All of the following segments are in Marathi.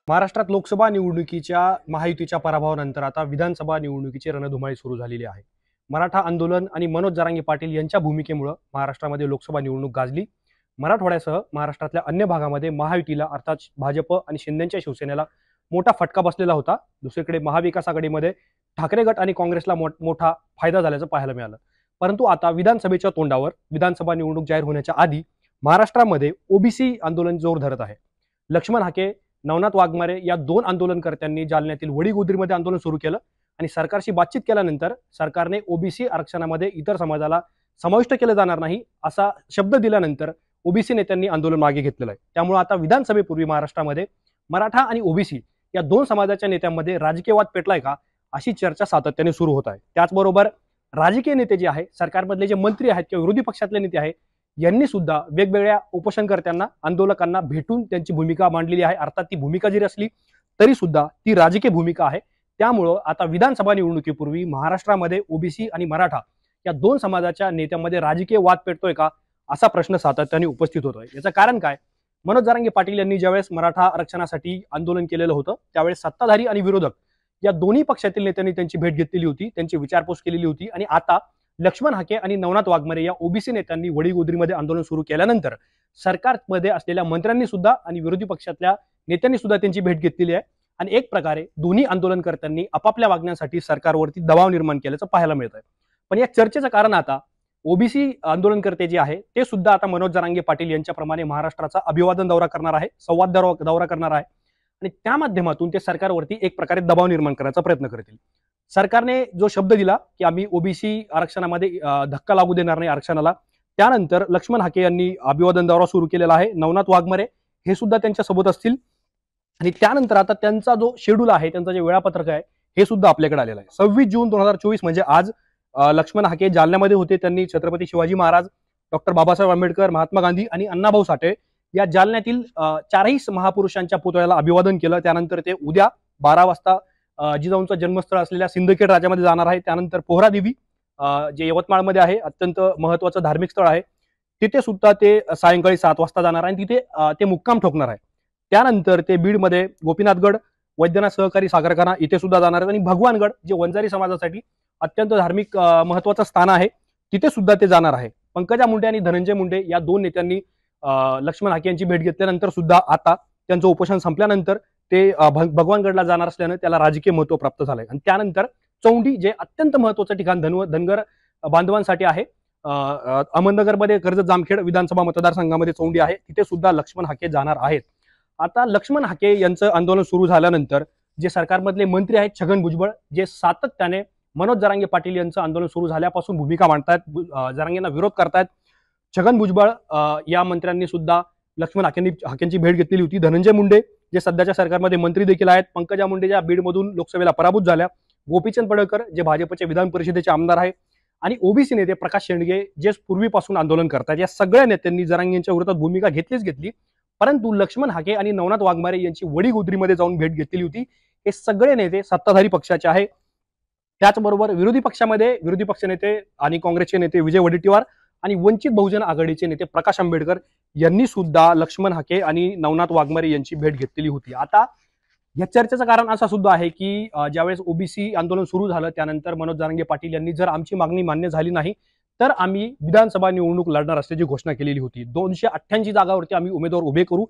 महाराष्ट्रात लोकसभा निवडणुकीच्या महायुतीच्या पराभवानंतर आता विधानसभा निवडणुकीची रणधुमाळी सुरू झालेली आहे। मराठा आंदोलन आणि मनोज जरांगे पाटील यांच्या भूमिकेमुळे महाराष्ट्रामध्ये लोकसभा निवडणूक गाजली। मराठवाड्यासह महाराष्ट्रातल्या अन्य भागामध्ये महायुतीला अर्थात भाजप आणि शिंदेच्या शिवसेनेला मोठा फटका बसलेला होता। दुसरीकडे महाविकास आघाडीमध्ये ठाकरे गट आणि काँग्रेसला मोठा फायदा झाल्याचं पाहायला मिळालं। परंतु आता विधानसभेच्या तोंडावर विधानसभा निवडणूक जाहीर होण्याच्या आधी महाराष्ट्रामध्ये ओबीसी आंदोलन जोर धरत आहे। लक्ष्मण हाके, नवनाथ वाघमारे या दोन आंदोलनकर्त्यांनी जालन्यातील वडीगोद्रीमध्ये आंदोलन सुरू केलं आणि सरकारशी बातचीत केल्यानंतर सरकारने ओबीसी आरक्षणामध्ये इतर समाजाला समाविष्ट केलं जाणार नाही असा शब्द दिल्यानंतर ओबीसी नेत्यांनी आंदोलन मागे घेतलेलं आहे। त्यामुळे आता विधानसभेपूर्वी महाराष्ट्रामध्ये मराठा आणि ओबीसी या दोन समाजाच्या नेत्यांमध्ये राजकीय वाद पेटलाय का अशी चर्चा सातत्याने सुरू होत आहे। त्याचबरोबर राजकीय नेते जे आहे, सरकारमधले जे मंत्री आहेत किंवा विरोधी पक्षातले नेते आहेत, यांनी सुद्धा वेगवेगळ्या उपोषणकर्त्यांना, आंदोलकांना भेटून त्यांची भूमिका मांडलेली आहे। अर्थात ती भूमिका जरी असली तरी सुद्धा ती राजकीय भूमिका आहे। त्यामुळं आता विधानसभा निवडणुकीपूर्वी महाराष्ट्रामध्ये ओबीसी आणि मराठा या दोन समाजाच्या नेत्यांमध्ये राजकीय वाद पेटतोय का असा प्रश्न सातत्याने उपस्थित होतोय। याचं कारण काय? मनोज जरांगे पाटील यांनी ज्यावेळेस मराठा आरक्षणासाठी आंदोलन केलेलं होतं त्यावेळेस सत्ताधारी आणि विरोधक या दोन्ही पक्षातील नेत्यांनी त्यांची भेट घेतलेली होती, त्यांची विचारपूस केलेली होती आणि आता लक्ष्मण हाके आणि नवनाथ वाघमारे या ओबीसी नेत्यांनी वडीगोद्रीमध्ये आंदोलन सुरू केल्यानंतर सरकारमध्ये असलेल्या मंत्र्यांनी सुद्धा आणि विरोधी पक्षातल्या नेत्यांनी सुद्धा त्यांची भेट घेतलेली आहे आणि एक प्रकारे दोन्ही आंदोलनकर्त्यांनी आपापल्या वागण्यासाठी सरकारवरती दबाव निर्माण केल्याचं पाहायला मिळतंय। पण या चर्चेचं कारण आता ओबीसी आंदोलनकर्ते जे आहे ते सुद्धा आता मनोज जरांगे पाटील यांच्याप्रमाणे महाराष्ट्राचा अभिवादन दौरा करणार आहे, संवाद दौरा करणार आहे आणि त्या माध्यमातून ते सरकारवरती एक प्रकारे दबाव निर्माण करण्याचा प्रयत्न करतील। सरकारने जो शब्द दिला की आम्ही ओबीसी आरक्षणामध्ये धक्का लागू देणार नाही आरक्षणाला, त्यानंतर लक्ष्मण हाके यांनी अभिवादन दौरा सुरू केलेला आहे। नवनाथ वाघमारे हे सुद्धा त्यांच्या सोबत असतील आणि त्यानंतर आता त्यांचा जो शेड्यूल आहे, त्यांचा जे वेळापत्रक आहे हे सुद्धा आपल्याकडे आलेलं आहे। 26 जून 2024 म्हणजे आज लक्ष्मण हाके जालन्यामध्ये होते। त्यांनी छत्रपती शिवाजी महाराज, डॉक्टर बाबासाहेब आंबेडकर, महात्मा गांधी आणि अण्णाभाऊ साठे या जालन्यातील चारही महापुरुषांच्या पुतळ्याला अभिवादन केलं। त्यानंतर ते उद्या 12 वाजता जिजाऊंचं जन्मस्थळ असलेल्या सिंदखेड राजामध्ये जाणार आहे। त्यानंतर पोहरादेवी जे यवतमाळमध्ये आहे, अत्यंत महत्त्वाचं धार्मिक स्थळ आहे, तिथे सुद्धा ते सायंकाळी 7 वाजता जाणार आहे आणि तिथे ते मुक्काम ठोकणार आहे। त्यानंतर ते बीडमध्ये गोपीनाथगड, वैद्यनाथ सहकारी साखर कारखाना इथे सुद्धा जाणार आहेत आणि भगवानगड जे वंजारी समाजासाठी अत्यंत धार्मिक महत्त्वाचं स्थान आहे तिथे सुद्धा ते जाणार आहे। पंकजा मुंडे आणि धनंजय मुंडे या दोन नेत्यांनी लक्ष्मण हाके यांची भेट घेतल्यानंतर सुद्धा आता त्यांचं उपोषण संपल्यानंतर ते भगवानगडला जाणार असल्यानं त्याला राजकीय महत्त्व प्राप्त झालंय। आणि त्यानंतर चौंडी जे अत्यंत महत्त्वाचं ठिकाण धनगर बांधवांसाठी आहे, अहमदनगरमध्ये कर्जत जामखेड विधानसभा मतदारसंघामध्ये चौंडी आहे, तिथे सुद्धा लक्ष्मण हाके जाणार आहेत। आता लक्ष्मण हाके यांचं आंदोलन सुरू झाल्यानंतर जे सरकारमधले मंत्री आहेत छगन भुजबळ, जे सातत्याने मनोज जरांगे पाटील यांचं आंदोलन सुरू झाल्यापासून भूमिका मांडतायत, जरांगेंना विरोध करतायत। छगन भुजबळ या मंत्र्यांनी सुद्धा लक्ष्मण हाकेंची भेट घेतलेली होती। धनंजय मुंडे जे सध्याच्या सरकारमध्ये मंत्री देखील आहेत, पंकजा मुंडे ज्या बीडमधून लोकसभेला पराभूत झाल्या, गोपीचंद पडळकर जे भाजपचे विधान परिषदेचे आमदार आहे आणि ओबीसी नेते प्रकाश शेंडगे जे पूर्वीपासून आंदोलन करतात, या सगळ्या नेत्यांनी जरांगेंच्या विरोधात भूमिका घेतली। परंतु लक्ष्मण हाके आणि नवनाथ वाघमारे यांची वडीगोद्रीमध्ये जाऊन भेट घेतलेली होती। हे सगळे नेते सत्ताधारी पक्षाचे आहे। त्याचबरोबर विरोधी पक्षामध्ये विरोधी पक्षनेते आणि काँग्रेसचे नेते विजय वडेट्टीवार आणि वंचित बहुजन आघाडीचे नेते प्रकाश आंबेडकर यांनी सुद्धा लक्ष्मण हाके आणि नवनाथ वाघमारे यांची भेट घेतलेली होती। आता या चर्चेचं कारण असं सुद्धा आहे की ज्यावेळेस ओबीसी आंदोलन सुरू झालं त्यानंतर मनोज जरांगे पाटील यांनी जर आमची मागणी मान्य झाली नाही तर आम्ही विधानसभा निवडणूक लढणार असल्याची घोषणा केलेली होती। 288 जागावरती आम्ही उमेदवार उभे करू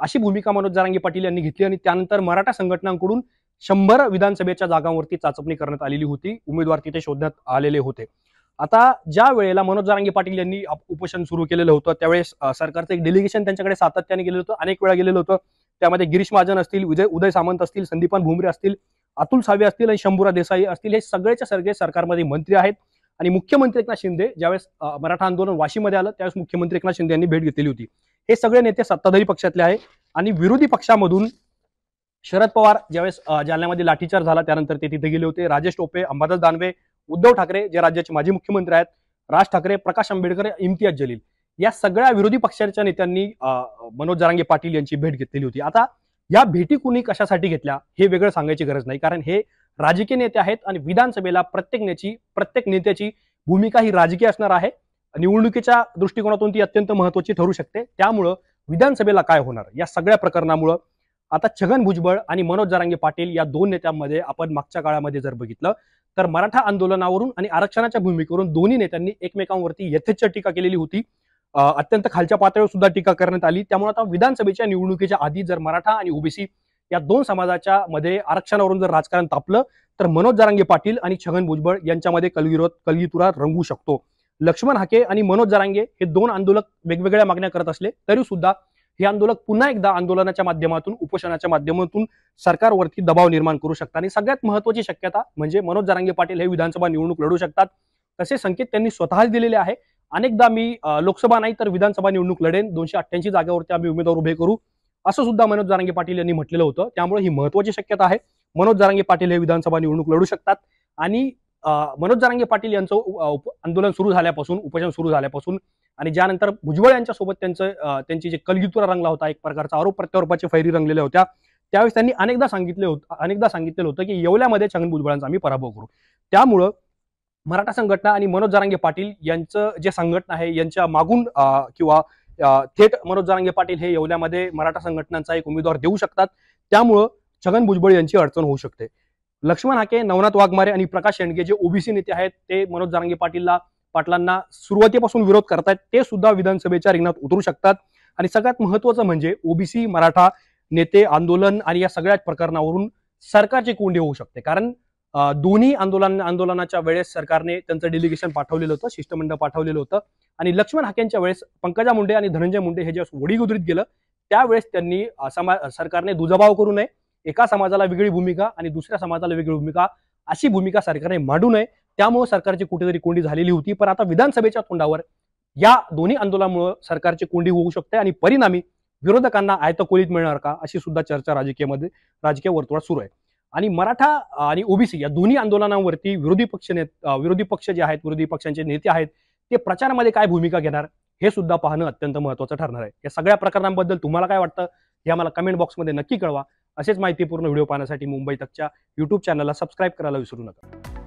अशी भूमिका मनोज जरांगे पाटील यांनी घेतली आणि त्यानंतर मराठा संघटनांकडून 100 विधानसभेच्या जागांवरती चाचपणी करण्यात आलेली होती, उमेदवार तिथे शोधण्यात आलेले होते। आता ज्या वेळेला मनोज जरांगे पाटील यांनी उपोषण सुरू केलेलं होतं त्यावेळेस सरकारचं एक डेलिगेशन त्यांच्याकडे सातत्याने गेलेलं होतं, अनेक वेळा गेलेलं होतं। त्यामध्ये गिरीश महाजन असतील, उदय सामंत असतील, संदीपान भुमरे असतील, अतुल सावे असतील आणि शंभूराज देसाई असतील, हे सगळेच्या सगळे सरकारमध्ये मंत्री आहेत। आणि मुख्यमंत्री एकनाथ शिंदे ज्यावेळेस मराठा आंदोलन वाशीमध्ये आलं त्यावेळेस मुख्यमंत्री एकनाथ शिंदे यांनी भेट घेतलेली होती। हे सगळे नेते सत्ताधारी पक्षातले आहे आणि विरोधी पक्षामधून शरद पवार ज्यावेळेस जालन्यामध्ये लाठीचार्ज झाला त्यानंतर ते तिथे गेले होते, राजेश टोपे, अंबादास दानवे, उद्धव ठाकरे जे राज्याचे माजी मुख्यमंत्री आहेत, राज ठाकरे, प्रकाश आंबेडकर, इम्तियाज जलील या सगळ्या विरोधी पक्षाच्या नेत्यांनी मनोज जरांगे पाटील यांची भेट घेतलेली होती। आता या भेटी कुणी कशासाठी घेतल्या हे वेगळं सांगायची गरज नाही, कारण हे राजकीय नेते आहेत आणि विधानसभेला प्रत्येक नेत्याची भूमिका ही राजकीय असणार आहे। निवडणुकीच्या दृष्टिकोनातून ती अत्यंत महत्त्वाची ठरू शकते। त्यामुळे विधानसभेला काय होणार या सगळ्या प्रकरणामुळे आता छगन भुजबळ आणि मनोज जरांगे पाटील या दोन नेत्यांमध्ये आपण मागच्या काळामध्ये जर बघितलं तर मराठा आंदोलनावरून आणि आरक्षणाच्या भूमिकेवरून दोन्ही नेत्यांनी एकमेकांवरती यथेच्छ टीका केलेली होती. अत्यंत खालच्या पातळीवर सुद्धा टीका करण्यात आली. त्यामुळे आता विधानसभेच्या निवडणुकीच्या आधी जर मराठा आणि ओबीसी या दोन समाजाच्या मध्ये आरक्षणावरून जर राजकारण तापलं तर मनोज जरांगे पाटील आणि छगन भुजबळ यांच्यामध्ये कलगीतुरा रंगू शकतो. लक्ष्मण हाके आणि मनोज जरांगे हे दोन आंदोलक वेगवेगळ्या मागण्या करत असले तरी सुद्धा हे आंदोलक पुन्हा एकदा आंदोलनाच्या माध्यमातून उपोषणाच्या माध्यमातून सरकारवरती दबाव निर्माण करू शकतात. आणि सगळ्यात महत्त्वाची शक्यता म्हणजे मनोज जरांगे पाटील हे विधानसभा निवडणूक लढू शकतात. तसे संकेत त्यांनी स्वतःच दिलेले आहे. अनेकदा मी लोकसभा नाही तर विधानसभा निवडणूक लढेन, 288 जागेवरती आम्ही उमेदवार उभे करू, असं सुद्धा मनोज जरांगे पाटील यांनी म्हटलेलं होतं. त्यामुळे ही महत्त्वाची शक्यता आहे. मनोज जरांगे पाटील हे विधानसभा निवडणूक लढू शकतात. आणि मनोज जरांगे पाटील यांचं आंदोलन सुरू झाल्यापासून, उपोषण सुरू झाल्यापासून आणि ज्यानंतर भुजबळ यांच्यासोबत त्यांची जे कलगीतुरा रंगला होता, एक प्रकारचा आरोप प्रत्यारोपाची फैरी रंगलेल्या होत्या, त्यावेळेस त्यांनी अनेकदा सांगितलेलं होतं की येवल्यामध्ये छगन भुजबळांचा आम्ही पराभव करू. त्यामुळं मराठा संघटना आणि मनोज जरांगे पाटील यांचं जे संघटना आहे यांच्या मागून किंवा थेट मनोज जरांगे पाटील हे येवल्यामध्ये मराठा संघटनांचा एक उमेदवार देऊ शकतात. त्यामुळं छगन भुजबळ यांची अडचण होऊ शकते. लक्ष्मण हाके, नवनाथ वाघमारे आणि प्रकाश शेंडगे जे ओबीसी नेते आहेत ते मनोज जरांगे पाटलांना सुरुवातीपासून विरोध करतायत, ते सुद्धा विधानसभेच्या रिंगणात उतरू शकतात. आणि सगळ्यात महत्त्वाचं म्हणजे ओबीसी मराठा नेते आंदोलन आणि या सगळ्या प्रकरणावरून सरकारची कोंडी होऊ शकते. कारण दोन्ही आंदोलनाच्या वेळेस सरकारने त्यांचं डेलिगेशन पाठवलेलं होतं, शिष्टमंडळ पाठवलेलं होतं. आणि लक्ष्मण हाकेंच्या वेळेस पंकजा मुंडे आणि धनंजय मुंडे हे ज्यावेळेस वडीगुद्रीत गेलं त्यावेळेस त्यांनी सरकारने दुजाभाव करू नये, एका समाजाला वेगळी भूमिका आणि दुसऱ्या समाजाला वेगळी भूमिका अशी भूमिका सरकारने मांडू नये. त्यामुळे सरकारची कुठेतरी कोंडी झालेली होती. पण आता विधानसभेच्या तोंडावर या दोन्ही आंदोलनामुळे सरकारची कोंडी होऊ शकते आणि परिणामी विरोधकांना आयतकोलीत मिळणार का अशी सुद्धा चर्चा राजकीय वर्तुळात सुरू आहे. आणि मराठा आणि ओबीसी या दोन्ही आंदोलनांवरती विरोधी पक्ष जे आहेत, विरोधी पक्षांचे नेते आहेत, ते प्रचारामध्ये काय भूमिका घेणार हे सुद्धा पाहणं अत्यंत महत्त्वाचं ठरणार आहे. या सगळ्या प्रकरणांबद्दल तुम्हाला काय वाटतं हे आम्हाला कमेंट बॉक्समध्ये नक्की कळवा. असेच माहितीपूर्ण व्हिडिओ पाहण्यासाठी मुंबई तकच्या YouTube चॅनलला सबस्क्राईब करायला विसरू नका.